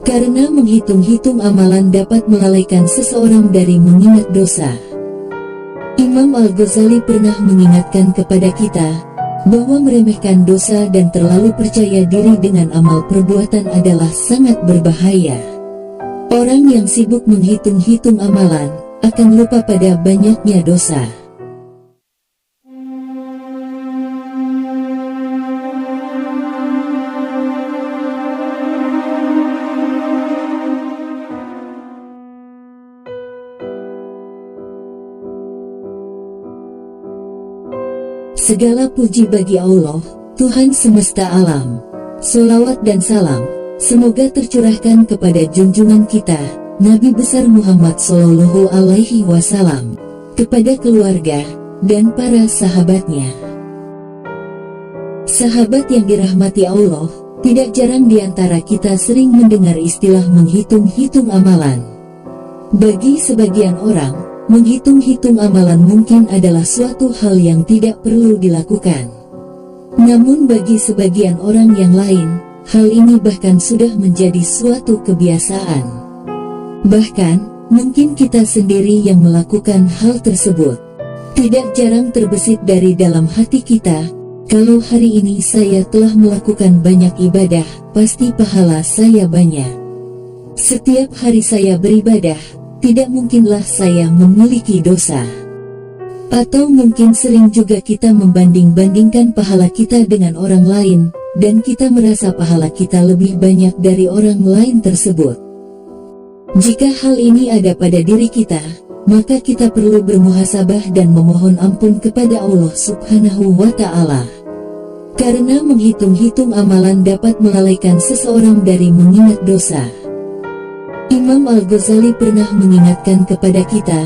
Karena menghitung-hitung amalan dapat melalaikan seseorang dari mengingat dosa. Imam Al-Ghazali pernah mengingatkan kepada kita bahwa meremehkan dosa dan terlalu percaya diri dengan amal perbuatan adalah sangat berbahaya. Orang yang sibuk menghitung-hitung amalan akan lupa pada banyaknya dosa. Segala puji bagi Allah, Tuhan semesta alam. Sholawat dan salam semoga tercurahkan kepada junjungan kita, Nabi besar Muhammad Sallallahu Alaihi Wasallam, kepada keluarga dan para sahabatnya. Sahabat yang dirahmati Allah, tidak jarang di antara kita sering mendengar istilah menghitung-hitung amalan. Bagi sebagian orang, menghitung-hitung amalan mungkin adalah suatu hal yang tidak perlu dilakukan. Namun bagi sebagian orang yang lain, hal ini bahkan sudah menjadi suatu kebiasaan. Bahkan, mungkin kita sendiri yang melakukan hal tersebut. Tidak jarang terbesit dari dalam hati kita, kalau hari ini saya telah melakukan banyak ibadah, pasti pahala saya banyak. Setiap hari saya beribadah, tidak mungkinlah saya memiliki dosa. Atau mungkin sering juga kita membanding-bandingkan pahala kita dengan orang lain, dan kita merasa pahala kita lebih banyak dari orang lain tersebut. Jika hal ini ada pada diri kita, maka kita perlu bermuhasabah dan memohon ampun kepada Allah Subhanahu wa Ta'ala. Karena menghitung-hitung amalan dapat melalaikan seseorang dari mengingat dosa. Imam Al-Ghazali pernah mengingatkan kepada kita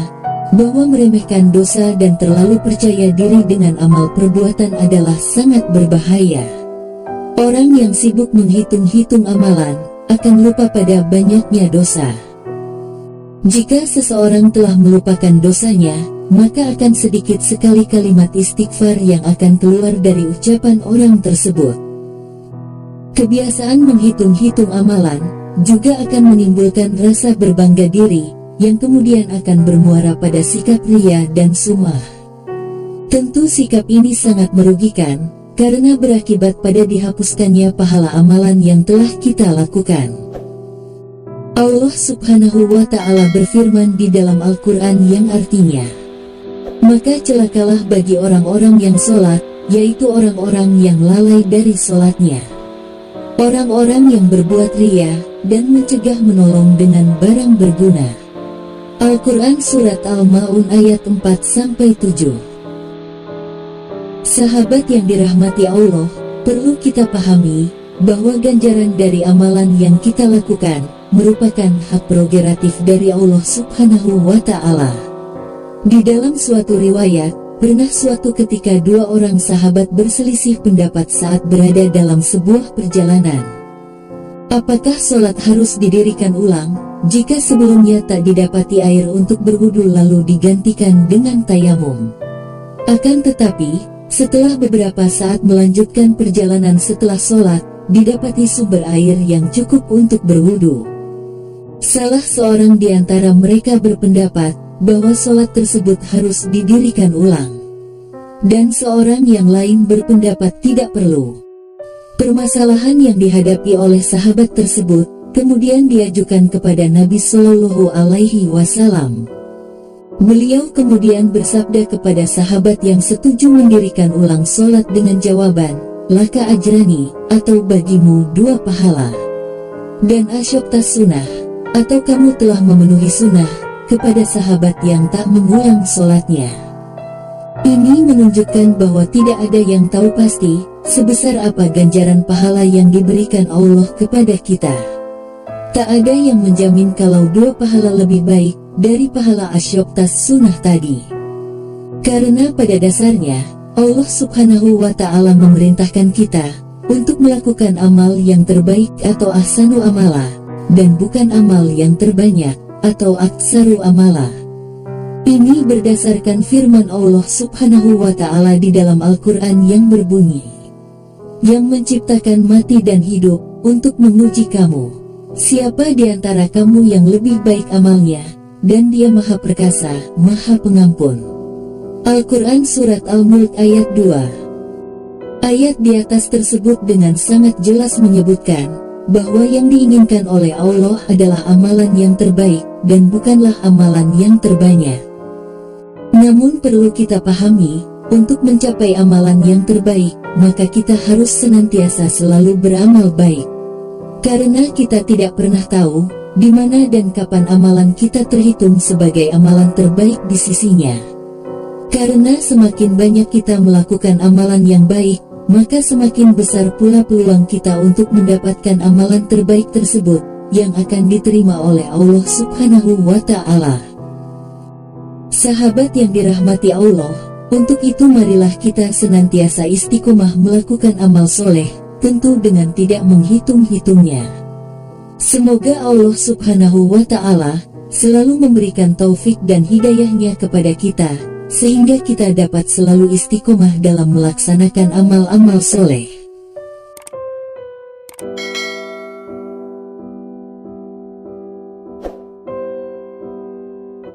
bahwa meremehkan dosa dan terlalu percaya diri dengan amal perbuatan adalah sangat berbahaya. Orang yang sibuk menghitung-hitung amalan akan lupa pada banyaknya dosa. Jika seseorang telah melupakan dosanya, maka akan sedikit sekali kalimat istighfar yang akan keluar dari ucapan orang tersebut. Kebiasaan menghitung-hitung amalan juga akan menimbulkan rasa berbangga diri, yang kemudian akan bermuara pada sikap riya dan sum'ah. Tentu sikap ini sangat merugikan, karena berakibat pada dihapuskannya pahala amalan yang telah kita lakukan. Allah Subhanahu wa Ta'ala berfirman di dalam Al-Quran yang artinya, maka celakalah bagi orang-orang yang sholat, yaitu orang-orang yang lalai dari sholatnya. Orang-orang yang berbuat riya dan mencegah menolong dengan barang berguna. Al-Quran Surat Al-Ma'un ayat 4-7. Sahabat yang dirahmati Allah, perlu kita pahami bahwa ganjaran dari amalan yang kita lakukan merupakan hak prerogatif dari Allah Subhanahu wa Ta'ala. Di dalam suatu riwayat, pernah suatu ketika dua orang sahabat berselisih pendapat saat berada dalam sebuah perjalanan. Apakah sholat harus didirikan ulang, jika sebelumnya tak didapati air untuk berwudu lalu digantikan dengan tayamum? Akan tetapi, setelah beberapa saat melanjutkan perjalanan setelah sholat, didapati sumber air yang cukup untuk berwudu. Salah seorang di antara mereka berpendapat bahwa sholat tersebut harus didirikan ulang. Dan seorang yang lain berpendapat tidak perlu. Permasalahan yang dihadapi oleh sahabat tersebut kemudian diajukan kepada Nabi Sallallahu Alaihi Wasallam. Beliau kemudian bersabda kepada sahabat yang setuju mendirikan ulang sholat dengan jawaban, laka ajrani, atau bagimu dua pahala. Dan asyoktas sunnah, atau kamu telah memenuhi sunnah, kepada sahabat yang tak mengulang sholatnya. Ini menunjukkan bahwa tidak ada yang tahu pasti sebesar apa ganjaran pahala yang diberikan Allah kepada kita. Tak ada yang menjamin kalau dua pahala lebih baik dari pahala asyoktas sunnah tadi. Karena pada dasarnya, Allah Subhanahu wa Ta'ala memerintahkan kita untuk melakukan amal yang terbaik atau ahsanu amala, dan bukan amal yang terbanyak atau aktsaru amala. Ini berdasarkan firman Allah Subhanahu wa Ta'ala di dalam Al-Quran yang berbunyi, yang menciptakan mati dan hidup untuk menguji kamu. Siapa di antara kamu yang lebih baik amalnya, dan Dia Maha Perkasa, Maha Pengampun. Al-Quran Surat Al-Mulk ayat 2. Ayat di atas tersebut dengan sangat jelas menyebutkan bahwa yang diinginkan oleh Allah adalah amalan yang terbaik, dan bukanlah amalan yang terbanyak. Namun perlu kita pahami, untuk mencapai amalan yang terbaik, maka kita harus senantiasa selalu beramal baik. Karena kita tidak pernah tahu, di mana dan kapan amalan kita terhitung sebagai amalan terbaik di sisinya. Karena semakin banyak kita melakukan amalan yang baik, maka semakin besar pula peluang kita untuk mendapatkan amalan terbaik tersebut, yang akan diterima oleh Allah Subhanahu wa Ta'ala. Sahabat yang dirahmati Allah, untuk itu marilah kita senantiasa istiqomah melakukan amal soleh, tentu dengan tidak menghitung-hitungnya. Semoga Allah Subhanahu wa Ta'ala selalu memberikan taufik dan hidayahnya kepada kita, sehingga kita dapat selalu istiqomah dalam melaksanakan amal-amal soleh.